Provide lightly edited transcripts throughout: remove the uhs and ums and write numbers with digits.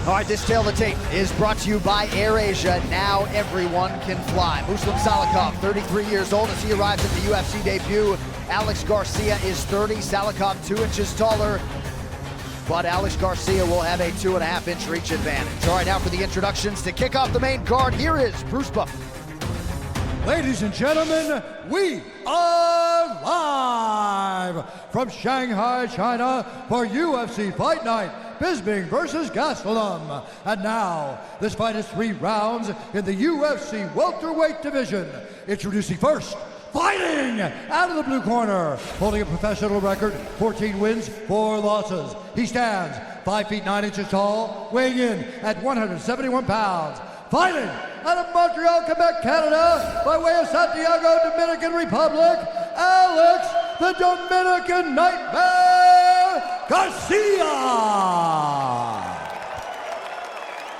All right, this tail of the tape is brought to you by AirAsia. Now everyone can fly. Muslim Salikhov, 33 years old, as he arrives at the UFC debut. Alex Garcia is 30, Salikhov 2 inches taller, but Alex Garcia will have a 2.5-inch reach advantage. All right, now for the introductions to kick off the main card, here is Bruce Buff. Ladies and gentlemen, we are live from Shanghai, China for UFC Fight Night. Bisping versus Gastelum. And now, this fight is 3 rounds in the UFC welterweight division. Introducing first, fighting out of the blue corner, holding a professional record, 14 wins, 4 losses. He stands 5 feet 9 inches tall, weighing in at 171 pounds. Fighting out of Montreal, Quebec, Canada, by way of Santiago, Dominican Republic, Alex the Dominican Nightmare Garcia!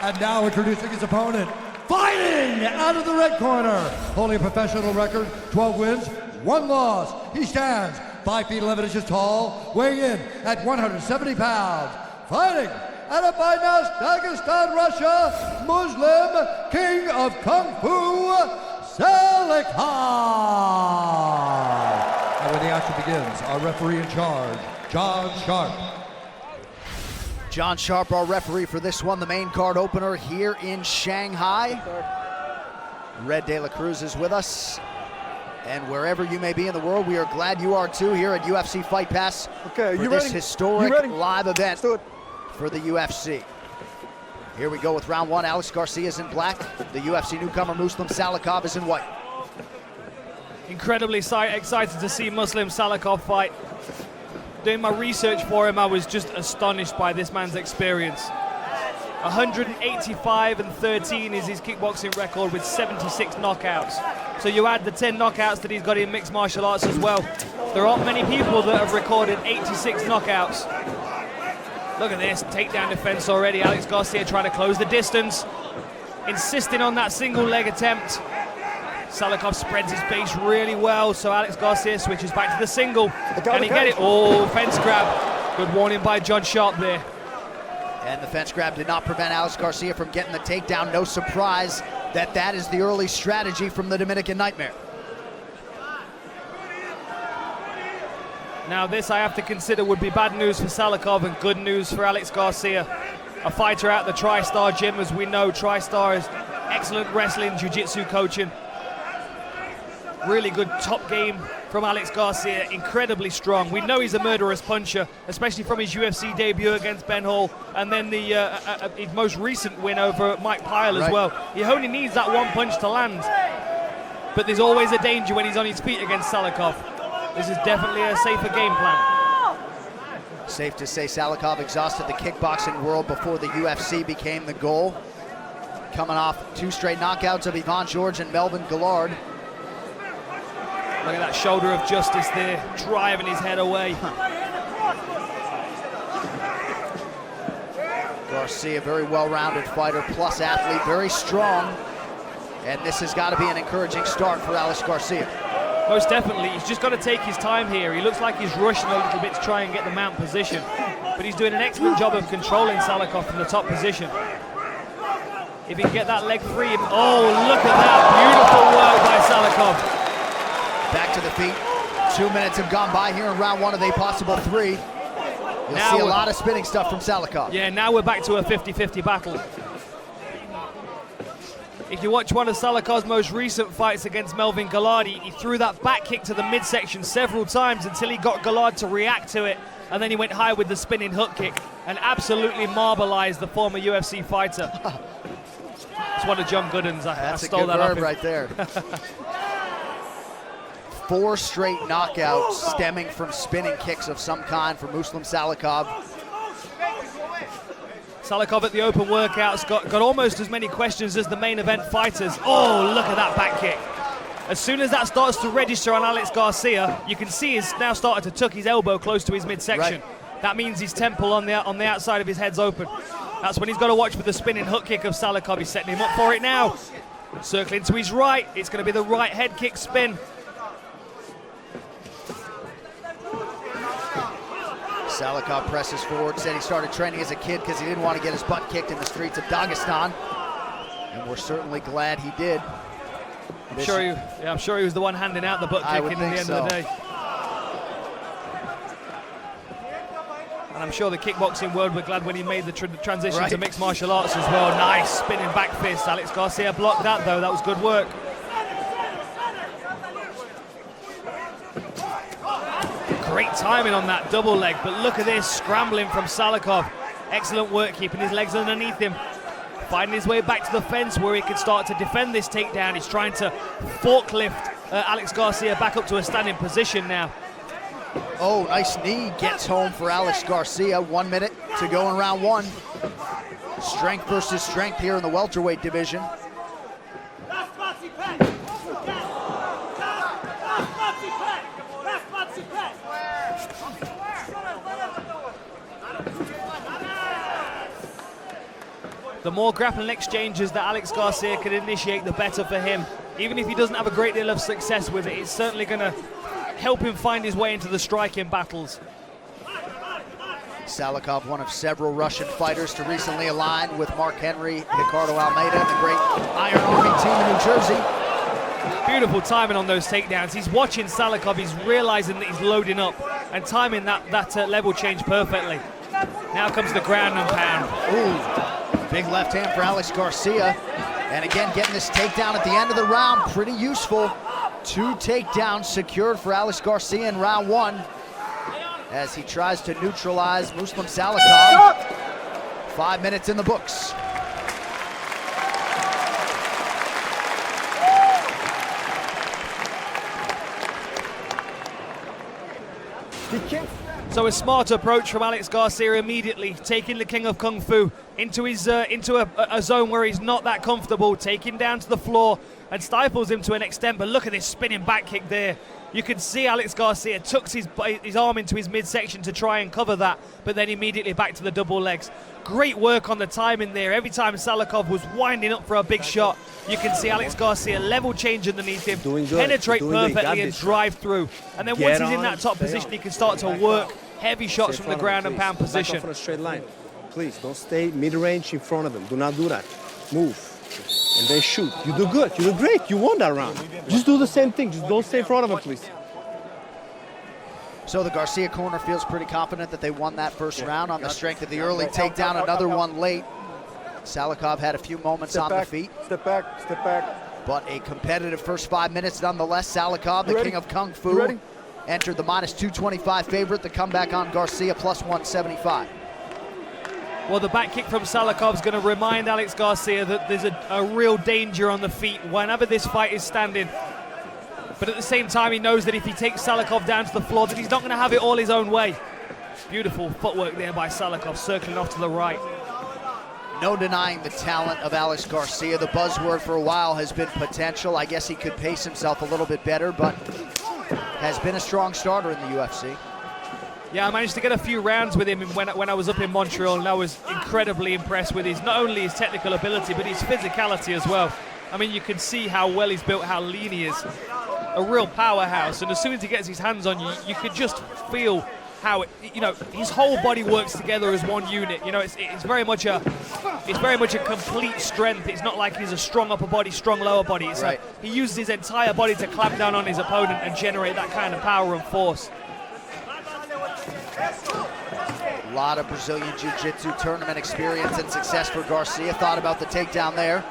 And now introducing his opponent, fighting out of the red corner, holding a professional record, 12 wins, 1 loss. He stands 5 feet 11 inches tall, weighing in at 170 pounds. Fighting out of Dagestan, Russia, Muslim King of Kung Fu, Salikhov. And when the action begins, our referee in charge, John Sharp. John Sharp, our referee for this one, the main card opener here in Shanghai. Red De La Cruz is with us. And wherever you may be in the world, we are glad you are too here at UFC Fight Pass for this historic live event for the UFC. Here we go with round 1. Alex Garcia is in black. The UFC newcomer Muslim Salikhov is in white. Incredibly excited to see Muslim Salikhov fight. Doing my research for him, I was just astonished by this man's experience. 185-13 is his kickboxing record with 76 knockouts. So you add the 10 knockouts that he's got in mixed martial arts as well. There aren't many people that have recorded 86 knockouts. Look at this, takedown defense already. Alex Garcia trying to close the distance, insisting on that single leg attempt. Salikhov spreads his base really well, so Alex Garcia switches back to the single. Can he get it? Oh, fence grab. Good warning by John Sharp there. And the fence grab did not prevent Alex Garcia from getting the takedown. No surprise that is the early strategy from the Dominican Nightmare. Now this I have to consider would be bad news for Salikhov and good news for Alex Garcia. A fighter at the TriStar gym, as we know. TriStar is excellent wrestling, jiu-jitsu coaching. Really good top game from Alex Garcia, incredibly strong. We know he's a murderous puncher, especially from his UFC debut against Ben Hall, and then his most recent win over Mike Pyle as well. He only needs that one punch to land, but there's always a danger when he's on his feet against Salikhov. This is definitely a safer game plan. Safe to say Salikhov exhausted the kickboxing world before the UFC became the goal. Coming off 2 straight knockouts of Ivan George and Melvin Gillard. Look at that shoulder of justice there, driving his head away. Garcia, very well-rounded fighter, plus athlete, very strong. And this has got to be an encouraging start for Alex Garcia. Most definitely, he's just got to take his time here. He looks like he's rushing a little bit to try and get the mount position. But he's doing an excellent job of controlling Salikhov from the top position. If he can get that leg free, oh, look at that, beautiful work by Salikhov. Back to the feet. 2 minutes have gone by here in round 1 of a possible 3. You'll see a lot of spinning stuff from Salikhov. Yeah, now we're back to a 50-50 battle. If you watch one of Salikhov's most recent fights against Melvin Gillard, he threw that back kick to the midsection several times until he got Gillard to react to it, and then he went high with the spinning hook kick and absolutely marbleized the former UFC fighter. It's one of John Gooden's. I stole that up right there. 4 straight knockouts stemming from spinning kicks of some kind for Muslim Salikhov. Salikhov at the open workouts got almost as many questions as the main event fighters. Oh, look at that back kick. As soon as that starts to register on Alex Garcia, you can see he's now started to tuck his elbow close to his midsection. Right. That means his temple on the outside of his head's open. That's when he's got to watch for the spinning hook kick of Salikhov. He's setting him up for it now. Circling to his right. It's going to be the right head kick spin. Salikhov presses forward, said he started training as a kid because he didn't want to get his butt kicked in the streets of Dagestan. And we're certainly glad he did. I'm sure he was the one handing out the butt kicking at the end of the day. And I'm sure the kickboxing world were glad when he made the transition to mixed martial arts as well. Nice spinning back fist. Alex Garcia blocked that though. That was good work. Great timing on that double leg, but look at this, scrambling from Salikhov. Excellent work keeping his legs underneath him. Finding his way back to the fence where he can start to defend this takedown. He's trying to forklift Alex Garcia back up to a standing position now. Oh, nice knee gets home for Alex Garcia. 1 minute to go in round one. Strength versus strength here in the welterweight division. The more grappling exchanges that Alex Garcia can initiate, the better for him. Even if he doesn't have a great deal of success with it, it's certainly going to help him find his way into the striking battles. Salikhov, one of several Russian fighters to recently align with Mark Henry, Ricardo Almeida, and the great Iron Army team in New Jersey. Beautiful timing on those takedowns. He's watching Salikhov, he's realizing that he's loading up and timing that level change perfectly. Now comes the ground and pound. Ooh. Big left hand for Alex Garcia. And again, getting this takedown at the end of the round, pretty useful. 2 takedowns secured for Alex Garcia in round one as he tries to neutralize Muslim Salikhov. 5 minutes in the books. So a smart approach from Alex Garcia immediately, taking the king of Kung Fu into his into a zone where he's not that comfortable, taking down to the floor and stifles him to an extent. But look at this spinning back kick there. You can see Alex Garcia tucks his arm into his midsection to try and cover that, but then immediately back to the double legs. Great work on the timing there. Every time Salikhov was winding up for a big shot, you can see Alex Garcia level change underneath him, penetrate perfectly and drive through. And then once he's in that top position, he can start to work heavy shots from the ground and pound position. Back off on a straight line. Please, don't stay mid-range in front of them. Do not do that. Move. And then shoot. You do good. You do great. You won that round. Just do the same thing. Just don't stay in front of them, please. So the Garcia corner feels pretty confident that they won that first round on the strength of the early takedown, another one late. Salikhov had a few moments on the feet. Step back, step back. But a competitive first 5 minutes nonetheless. Salikhov, the king of Kung Fu, entered the minus 225 favorite. The comeback on Garcia plus 175. Well, the back kick from Salikhov is going to remind Alex Garcia that there's a real danger on the feet whenever this fight is standing. But at the same time, he knows that if he takes Salikhov down to the floor, that he's not going to have it all his own way. Beautiful footwork there by Salikhov, circling off to the right. No denying the talent of Alex Garcia. The buzzword for a while has been potential. I guess he could pace himself a little bit better, but has been a strong starter in the UFC. Yeah, I managed to get a few rounds with him when I was up in Montreal, and I was incredibly impressed with not only his technical ability, but his physicality as well. I mean, you can see how well he's built, how lean he is. A real powerhouse, and as soon as he gets his hands on you, you could just feel how his whole body works together as one unit. It's very much a complete strength. It's not like he's a strong upper body, strong lower body. It's he uses his entire body to clamp down on his opponent and generate that kind of power and force. A lot of Brazilian Jiu-Jitsu tournament experience and success for Garcia. Thought about the takedown there.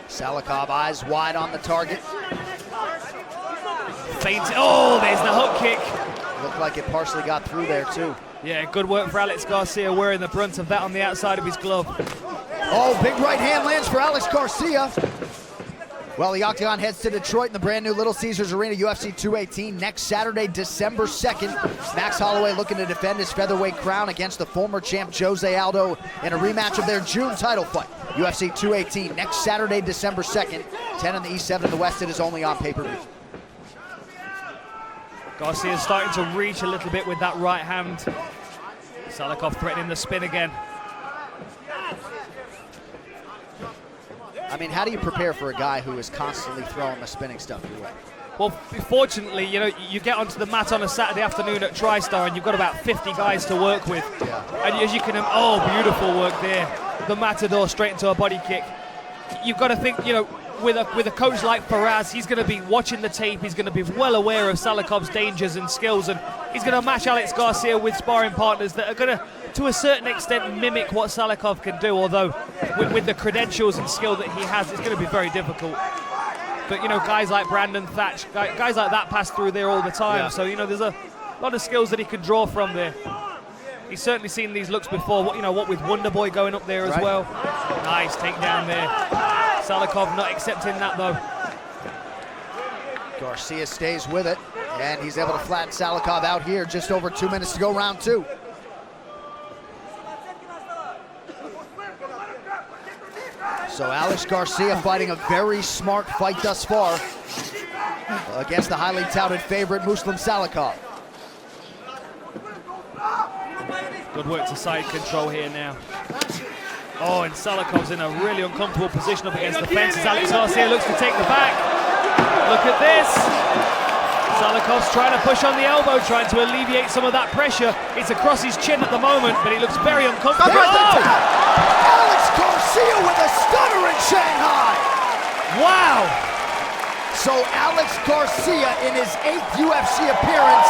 Salikhov, eyes wide on the target. Feint. Oh, there's the hook kick. Looked like it partially got through there too. Yeah, good work for Alex Garcia, wearing the brunt of that on the outside of his glove. Oh, big right hand lands for Alex Garcia. Well, the Octagon heads to Detroit in the brand new Little Caesars Arena, UFC 218, next Saturday, December 2nd. Max Holloway looking to defend his featherweight crown against the former champ Jose Aldo in a rematch of their June title fight. UFC 218, next Saturday, December 2nd, 10 in the East, 7 in the West. It is only on pay-per-view. Garcia's starting to reach a little bit with that right hand. Salikhov threatening the spin again. I mean, how do you prepare for a guy who is constantly throwing the spinning stuff your way? Well, fortunately, you know, you get onto the mat on a Saturday afternoon at TriStar and you've got about 50 guys to work with. Yeah. And as you can, oh, beautiful work there. The Matador straight into a body kick. You've got to think, you know, with a coach like Faraz, he's going to be watching the tape, he's going to be well aware of Salikhov's dangers and skills, and he's going to match Alex Garcia with sparring partners that are going to a certain extent, mimic what Salikhov can do, although with the credentials and skill that he has, it's going to be very difficult. But, you know, guys like Brandon Thatch, guys like that pass through there all the time. Yeah. So, you know, there's a lot of skills that he can draw from there. He's certainly seen these looks before, you know, what with Wonderboy going up there as well. Nice takedown there. Salikhov not accepting that, though. Garcia stays with it, and he's able to flatten Salikhov out here. Just over 2 minutes to go, round 2. So Alex Garcia fighting a very smart fight thus far against the highly touted favorite, Muslim Salikhov. Good work to side control here now. Oh, and Salikhov's in a really uncomfortable position up against the fence as Alex Garcia looks to take the back. Look at this. Salikhov's trying to push on the elbow, trying to alleviate some of that pressure. It's across his chin at the moment, but he looks very uncomfortable. Alex Garcia with a stunner in Shanghai. Wow. So Alex Garcia in his 8th UFC appearance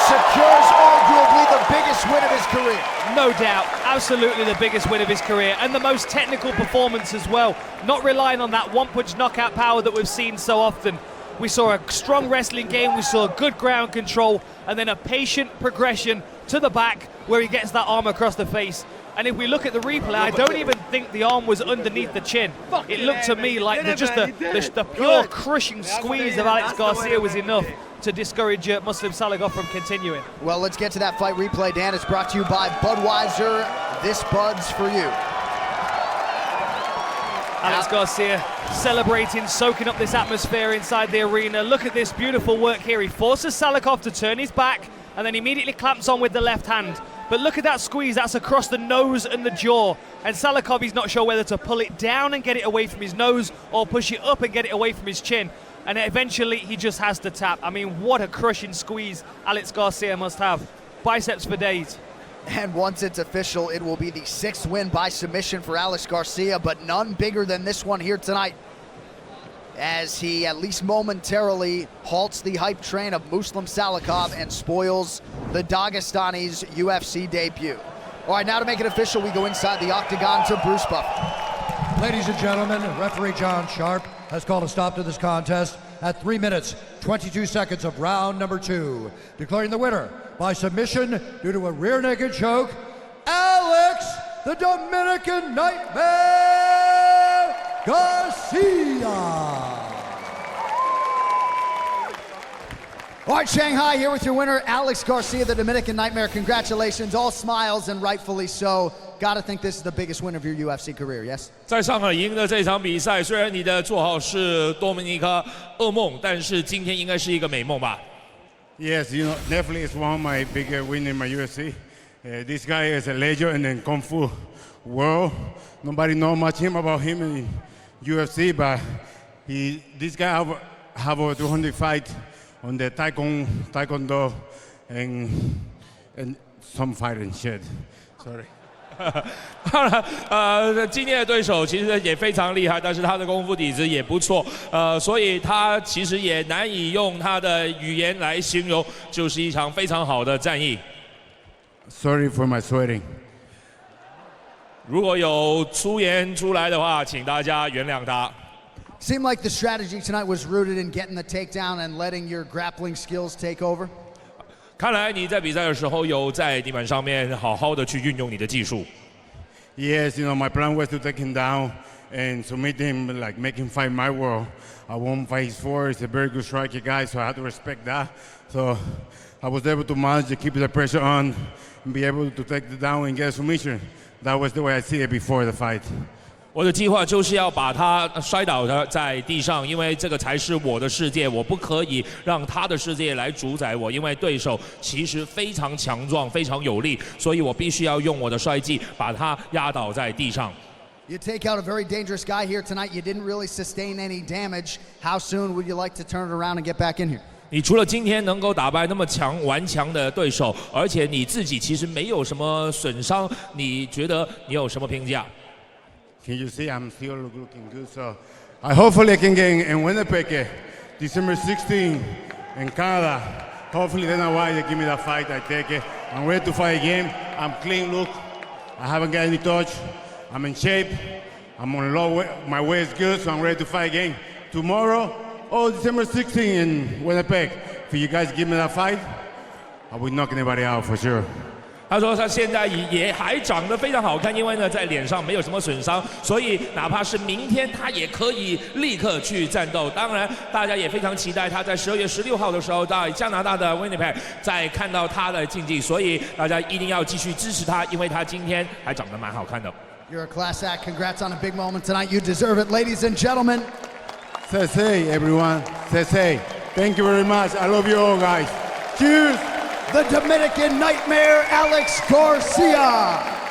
secures arguably the biggest win of his career. No doubt, absolutely the biggest win of his career, and the most technical performance as well. Not relying on that one-punch knockout power that we've seen so often. We saw a strong wrestling game, we saw good ground control, and then a patient progression to the back where he gets that arm across the face. And if we look at the replay, I don't even think the arm was underneath the chin. It looked to me like the pure crushing squeeze of Alex Garcia was enough to discourage Muslim Salikhov from continuing. Well, let's get to that fight replay, Dan. It's brought to you by Budweiser. This Bud's for you. Alex Garcia celebrating, soaking up this atmosphere inside the arena. Look at this beautiful work here. He forces Salikhov to turn his back and then immediately clamps on with the left hand. But look at that squeeze, that's across the nose and the jaw. And Salikhov, he's not sure whether to pull it down and get it away from his nose or push it up and get it away from his chin. And eventually he just has to tap. I mean, what a crushing squeeze Alex Garcia must have. Biceps for days. And once it's official, it will be the 6th win by submission for Alex Garcia, but none bigger than this one here tonight, as he at least momentarily halts the hype train of Muslim Salikhov and spoils the Dagestani's UFC debut. All right, now to make it official, we go inside the octagon to Bruce Buffer. Ladies and gentlemen, referee John Sharp has called a stop to this contest at 3 minutes, 22 seconds of round number 2, declaring the winner by submission due to a rear naked choke, Alex the Dominican Nightmare Garcia. All right, Shanghai here with your winner, Alex Garcia, the Dominican Nightmare. Congratulations, all smiles and rightfully so. Gotta think this is the biggest win of your UFC career, yes? 在上海赢的这场比赛，虽然你的绰号是多米尼卡噩梦，但是今天应该是一个美梦吧？ Yes, you know, definitely it's one of my bigger wins in my UFC. This guy is a legend in Kung Fu world. Nobody knows much about him in UFC, but this guy have over 200 fights on the Taekwondo and some fighting shit. Sorry. 当然，今天的对手其实也非常厉害，但是他的功夫底子也不错，所以他其实也难以用他的语言来形容，就是一场非常好的战役。Sorry for my sweating. 如果有粗言出来的话，请大家原谅他。 Seemed like the strategy tonight was rooted in getting the takedown and letting your grappling skills take over. 看来你在比赛的时候有在地板上面好好的去运用你的技术。Yes, you know, my plan was to take him down and submit him, like make him fight my world. I won't fight his four. He's a very good striker guy, so I had to respect that. So I was able to manage to keep the pressure on and be able to take it down and get a submission. That was the way I see it before the fight. 我的计划就是要把他摔倒在地上，因为这个才是我的世界，我不可以让他的世界来主宰我，因为对手其实非常强壮，非常有力，所以我必须要用我的摔技把他压倒在地上。You take out a very dangerous guy here tonight. You didn't really sustain any damage. How soon would you like to turn it around and get back in here? 你除了今天能够打败那么顽强的对手，而且你自己其实没有什么损伤，你觉得你有什么评价？ Can you see I'm still looking good? So hopefully I can get in Winnipeg, December 16 in Canada. Hopefully then why they give me that fight, I take it. I'm ready to fight again. I'm clean look. I haven't got any touch. I'm in shape. I'm on low weight. My weight is good, so I'm ready to fight again. Tomorrow, December 16 in Winnipeg. If you guys give me that fight, I will knock anybody out for sure. 他说他现在也还长得非常好看，因为呢在脸上没有什么损伤，所以哪怕是明天他也可以立刻去战斗。当然，大家也非常期待他在12月16号的时候在加拿大的 Winnipeg 再看到他的竞技，所以大家一定要继续支持他，因为他今天还长得蛮好看的。 You're a class act. Congrats on a big moment tonight. You deserve it, ladies and gentlemen. Sensei, everyone. Sensei, thank you very much. I love you all, guys. Cheers. The Dominican Nightmare, Alex Garcia.